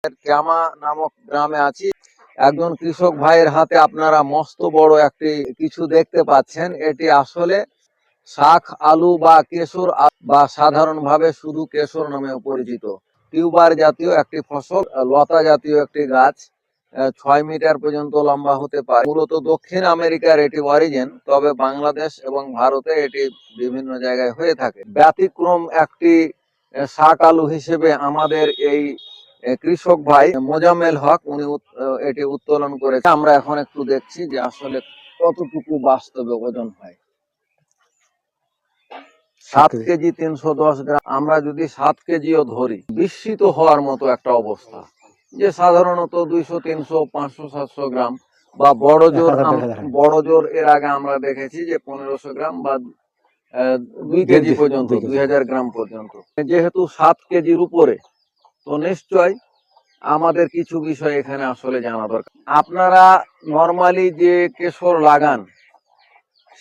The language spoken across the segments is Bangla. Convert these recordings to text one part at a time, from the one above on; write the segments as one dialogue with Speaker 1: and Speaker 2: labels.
Speaker 1: ক্যামা নামক গ্রামে আছি। একজন কৃষক ভাইয়ের হাতে আপনারা মস্ত বড় একটি কিছু দেখতে পাচ্ছেন। এটি আসলে শাক আলু বা কেশর বা সাধারণভাবে শুধু কেশর নামেও পরিচিত। টিউবার জাতীয় একটি ফসল, লতা জাতীয় একটি গাছ, 6 মিটার পর্যন্ত লম্বা হতে পারে। মূলত দক্ষিণ আমেরিকার এটি অরিজিন, তবে বাংলাদেশ এবং ভারতে এটি বিভিন্ন জায়গায় হয়ে থাকে। ব্যতিক্রম একটি শাক আলু হিসেবে আমাদের এই কৃষক ভাই মোজাম্মেল হক উনি এটি উত্তোলন করেছে। আমরা এখন একটু দেখছি যে আসলে কতটুকু বাস্তবে ওজন হয়। 7 কেজি 310 গ্রাম। আমরা যদি 7 কেজিও ধরি, বিস্মিত হওয়ার মতো একটা অবস্থা, যে সাধারণত 200 300 500 700 গ্রাম বা বড় জোর এর আগে আমরা দেখেছি যে 1500 গ্রাম বা 2 কেজি পর্যন্ত, 2000 গ্রাম পর্যন্ত। যেহেতু 7 কেজির উপরে, তো নিশ্চয় আমাদের কিছু বিষয় এখানে আসলে জানা দরকার। আপনারা নরমালি যে কেশর লাগান,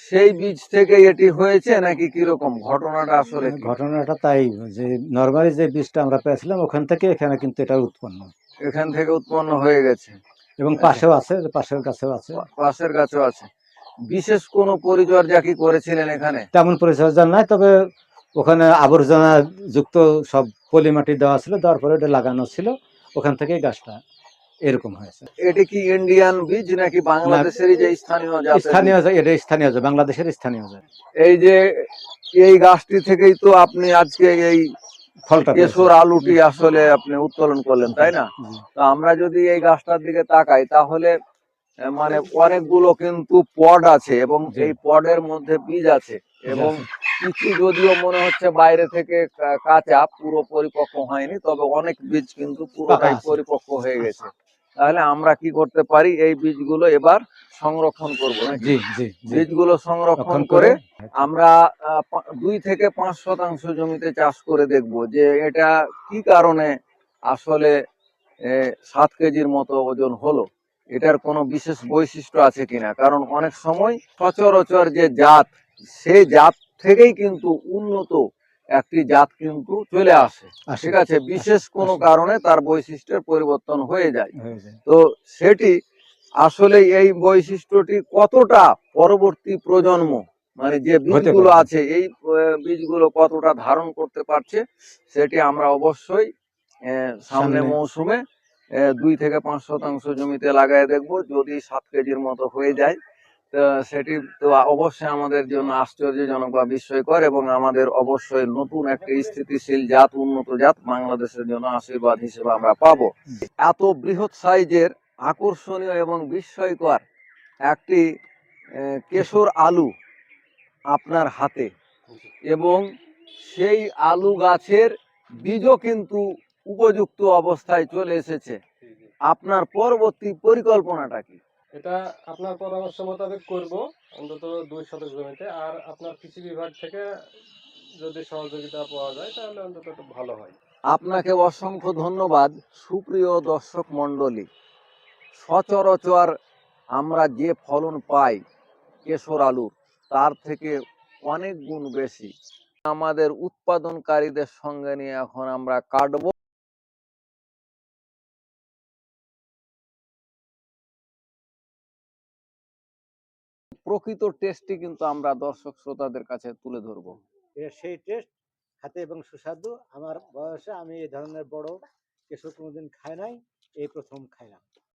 Speaker 1: সেই বীজ থেকে এটি হয়েছে নাকি কিরকম ঘটনাটা? আসলে
Speaker 2: ঘটনাটা তাই যে নরমালি যে বীজটা আমরা পেয়েছিলাম ওখান থেকে এখানে কিন্তু এটা উৎপন্ন,
Speaker 1: এখান থেকে উৎপন্ন হয়ে গেছে।
Speaker 2: এবং পাশেও আছে, পাশের গাছেও আছে,
Speaker 1: পাশের গাছেও আছে। বিশেষ কোনো পরিচর্যা কি করেছিলেন এখানে?
Speaker 2: তেমন পরিচর্যা নাই, তবে ওখানে আবর্জনা যুক্ত সব পলি মাটি দেওয়া ছিল, দেওয়ার পরে এটা লাগানো ছিল, ওখান থেকে গাছটা এরকম হয়েছে।
Speaker 1: এটি কি ইন্ডিয়ান বীজ নাকি বাংলাদেশেরই যে স্থানীয় জাতের?
Speaker 2: স্থানীয়, এটা স্থানীয়, বাংলাদেশের স্থানীয়।
Speaker 1: এই যে এই গাছটি থেকেই তো আপনি আজকে এই
Speaker 2: ফলটা
Speaker 1: কেশর আলুটি আসলে আপনি উত্তোলন করলেন, তাই না? তো আমরা যদি এই গাছটার দিকে তাকাই, তাহলে মানে অনেকগুলো কিন্তু পড আছে এবং এই পডের মধ্যে বীজ আছে, এবং কিছু যদিও মনে হচ্ছে বাইরে থেকে কাঁচা, পুরো পরিপক্ক হয়নি, তবে অনেক বীজ কিন্তু পুরোটাই পরিপক্ক হয়ে গেছে। তাহলে আমরা কি করতে পারি? এই বীজগুলো এবার সংরক্ষণ করবো। বীজগুলো সংরক্ষণ করে আমরা 2 থেকে 5% জমিতে চাষ করে দেখব যে এটা কি কারণে আসলে 7 কেজির মতো ওজন হলো। এটার কোনো বিশেষ বৈশিষ্ট্য আছে কিনা, কারণ অনেক সময় সচরাচর যে জাত, সেই জাত থেকেই কিন্তু উন্নত একটি জাত কিন্তু চলে আসে, ঠিক আছে, বিশেষ কোনো কারণে তার বৈশিষ্ট্যের পরিবর্তন হয়ে যায়। তো সেটি আসলে এই বৈশিষ্ট্যটি কতটা পরবর্তী প্রজন্ম, মানে যে বীজগুলো আছে, এই বীজগুলো কতটা ধারণ করতে পারছে, সেটি আমরা অবশ্যই সামনে মৌসুমে 2 থেকে 5% জমিতে লাগাই দেখব। যদি 7 কেজির মতো হয়ে যায়, সেটি তো অবশ্যই আমাদের জন্য আশ্চর্যজনক বা বিস্ময়কর, এবং আমাদের অবশ্যই নতুন একটা স্থিতিশীল জাত, উন্নত জাত বাংলাদেশের জন্য আশীর্বাদ হিসেবে আমরা পাবো। এত বৃহৎ সাইজের, আকর্ষণীয় এবং বিস্ময়কর একটি কেশর আলু আপনার হাতে, এবং সেই আলু গাছের বীজও কিন্তু উপযুক্ত অবস্থায় চলে এসেছে। আপনার পরবর্তী পরিকল্পনাটা কি?
Speaker 3: এটা আপনার পরামর্শ মোতাবেক করব, অন্তত 2 শতক জমিতে। আর আপনার কৃষি বিভাগ থেকে যদি সহযোগিতা পাওয়া যায় তাহলে অন্তত একটু ভালো হয়।
Speaker 1: আপনাকে অসংখ্য ধন্যবাদ। সুপ্রিয় দর্শক মণ্ডলী, সচরাচর আমরা যে ফলন পাই কেশর আলুর, তার থেকে অনেক গুণ বেশি আমাদের উৎপাদনকারীদের সঙ্গে নিয়ে এখন আমরা কাটবো। প্রকৃত টেস্টটি কিন্তু আমরা দর্শক শ্রোতাদের কাছে তুলে ধরবো।
Speaker 2: সেই টেস্ট হাতে এবং সুস্বাদু। আমার বয়সে আমি এই ধরনের বড় কেশর কোনোদিন খাই নাই, এই প্রথম খাইলাম।